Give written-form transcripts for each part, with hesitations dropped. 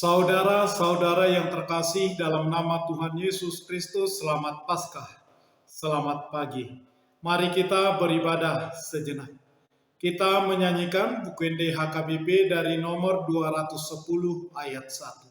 Saudara-saudara yang terkasih dalam nama Tuhan Yesus Kristus, selamat Paskah, selamat pagi. Mari kita beribadah sejenak. Kita menyanyikan UKD HKBP dari nomor 210 ayat 1.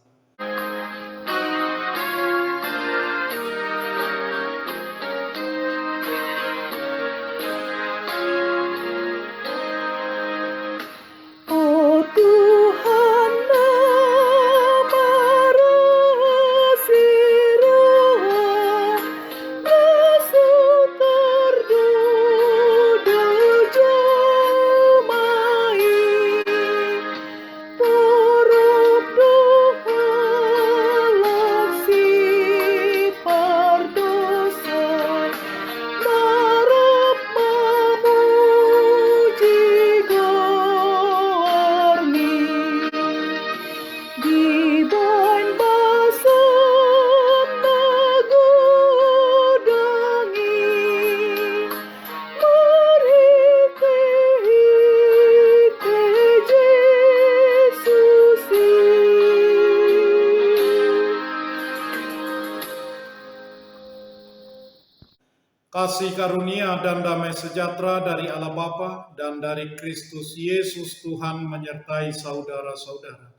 Kasih karunia dan damai sejahtera dari Allah Bapa dan dari Kristus Yesus Tuhan menyertai saudara-saudara.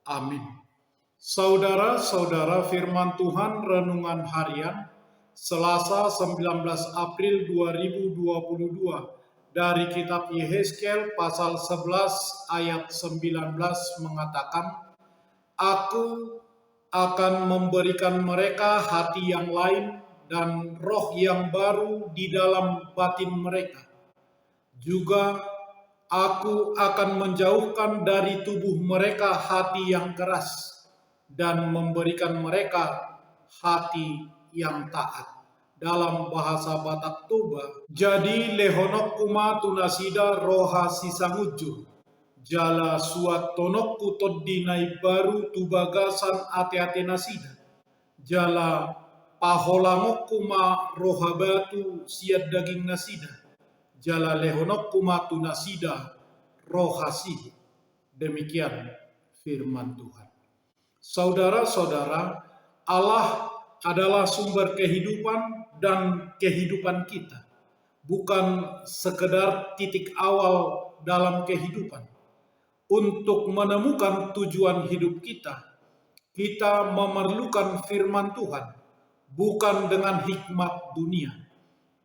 Amin. Saudara-saudara, firman Tuhan renungan harian Selasa 19 April 2022 dari kitab Yehezkiel pasal 11 ayat 19 mengatakan, Aku akan memberikan mereka hati yang lain dan roh yang baru di dalam batin mereka. Juga aku akan menjauhkan dari tubuh mereka hati yang keras dan memberikan mereka hati yang taat. Dalam bahasa Batak Toba, jadi lehonok kuma tunasida roha sisangujur. Jala suat tonok kutod dinai baru tubagasan ate-ate nasida. Jala paholangok kuma rohabatu siat daging nasida. Jala lehonok kuma tunasida rohasi. Demikian firman Tuhan. Saudara-saudara, Allah adalah sumber kehidupan dan kehidupan kita. Bukan sekedar titik awal dalam kehidupan. Untuk menemukan tujuan hidup kita memerlukan firman Tuhan. Bukan dengan hikmat dunia.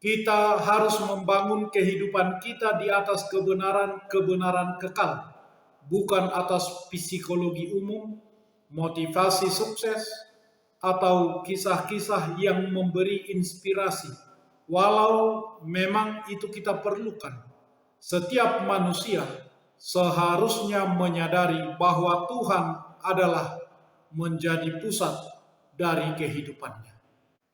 Kita harus membangun kehidupan kita di atas kebenaran kekal, bukan atas psikologi umum, motivasi sukses, atau kisah-kisah yang memberi inspirasi. Walau memang itu kita perlukan, setiap manusia seharusnya menyadari bahwa Tuhan adalah menjadi pusat dari kehidupannya.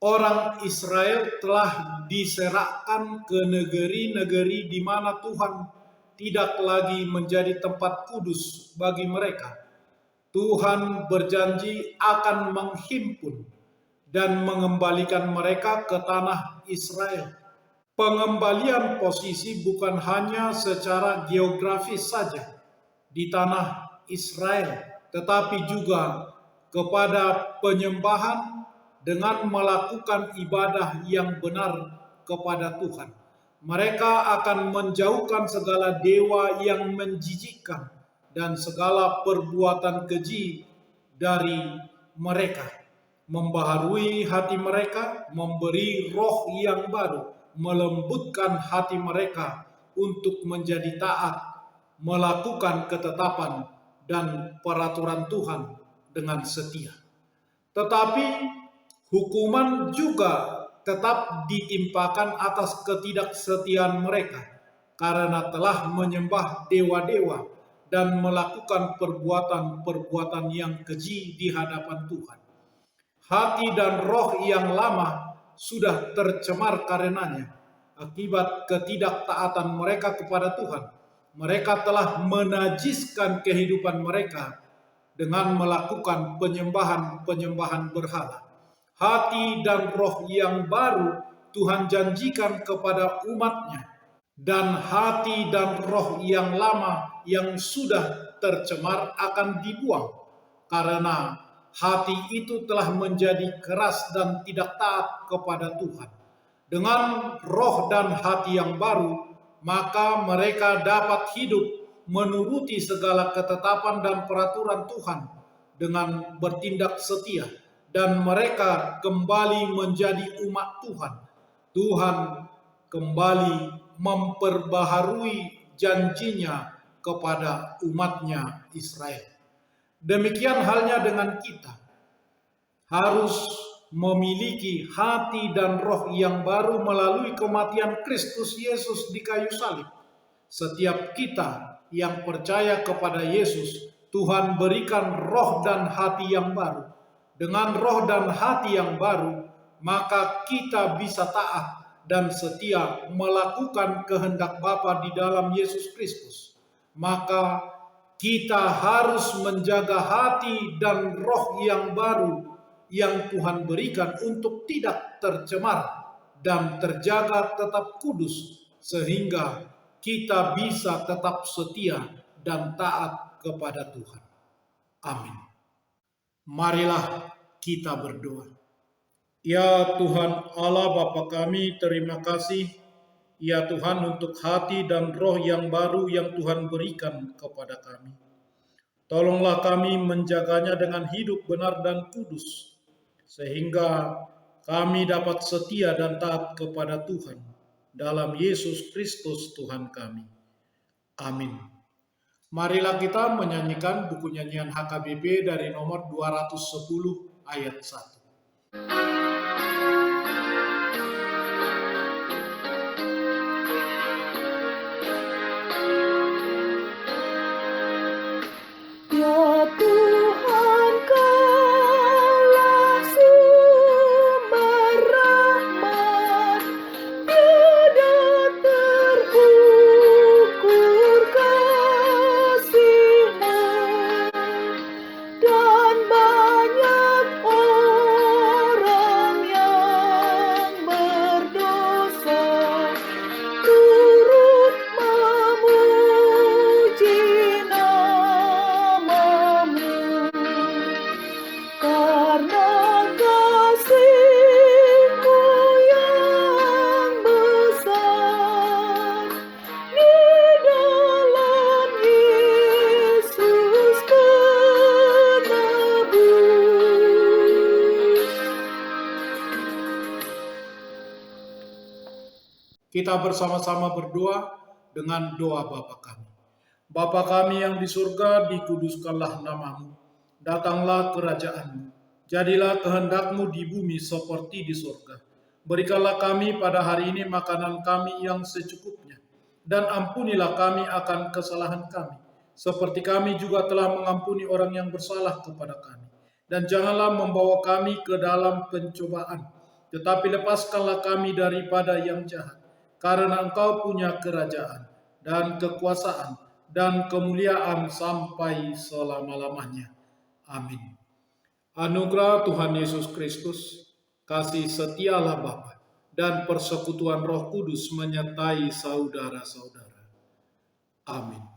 Orang Israel telah diserahkan ke negeri-negeri di mana Tuhan tidak lagi menjadi tempat kudus bagi mereka. Tuhan berjanji akan menghimpun dan mengembalikan mereka ke tanah Israel. Pengembalian posisi bukan hanya secara geografis saja di tanah Israel, tetapi juga kepada penyembahan dengan melakukan ibadah yang benar kepada Tuhan. Mereka akan menjauhkan segala dewa yang menjijikkan dan segala perbuatan keji dari mereka. Membaharui hati mereka, memberi roh yang baru, melembutkan hati mereka untuk menjadi taat, melakukan ketetapan dan peraturan Tuhan dengan setia. Tetapi hukuman juga tetap ditimpakan atas ketidaksetiaan mereka karena telah menyembah dewa-dewa dan melakukan perbuatan-perbuatan yang keji di hadapan Tuhan. Hati dan roh yang lama sudah tercemar karenanya akibat ketidaktaatan mereka kepada Tuhan. Mereka telah menajiskan kehidupan mereka dengan melakukan penyembahan berhala. Hati dan roh yang baru Tuhan janjikan kepada umat-Nya, dan hati dan roh yang lama yang sudah tercemar akan dibuang. karena hati itu telah menjadi keras dan tidak taat kepada Tuhan. Dengan roh dan hati yang baru, maka mereka dapat hidup menuruti segala ketetapan dan peraturan Tuhan dengan bertindak setia, dan mereka kembali menjadi umat Tuhan. Tuhan kembali memperbaharui janjinya kepada umatnya Israel. Demikian halnya dengan kita, harus memiliki hati dan roh yang baru melalui kematian Kristus Yesus di kayu salib. Setiap kita yang percaya kepada Yesus, Tuhan berikan roh dan hati yang baru. Dengan roh dan hati yang baru, maka kita bisa taat dan setia melakukan kehendak Bapa di dalam Yesus Kristus. Maka kita harus menjaga hati dan roh yang baru yang Tuhan berikan untuk tidak tercemar dan terjaga tetap kudus, sehingga kita bisa tetap setia dan taat kepada Tuhan. Amin. Marilah kita berdoa. Ya Tuhan Allah Bapa kami, terima kasih ya Tuhan untuk hati dan roh yang baru yang Tuhan berikan kepada kami. Tolonglah kami menjaganya dengan hidup benar dan kudus, sehingga kami dapat setia dan taat kepada Tuhan. Dalam Yesus Kristus Tuhan kami. Amin. Marilah kita menyanyikan buku nyanyian HKBP dari nomor 210 ayat 1. Kita bersama-sama berdoa dengan doa Bapa kami. Bapa kami yang di surga, dikuduskanlah namamu. Datanglah kerajaan-Mu. Jadilah kehendak-Mu di bumi seperti di surga. Berikanlah kami pada hari ini makanan kami yang secukupnya. Dan ampunilah kami akan kesalahan kami, seperti kami juga telah mengampuni orang yang bersalah kepada kami. Dan janganlah membawa kami ke dalam pencobaan, tetapi lepaskanlah kami daripada yang jahat. Karena Engkau punya kerajaan dan kekuasaan dan kemuliaan sampai selama-lamanya. Amin. Anugerah Tuhan Yesus Kristus, kasih setialah Bapa, dan persekutuan Roh Kudus menyertai saudara-saudara. Amin.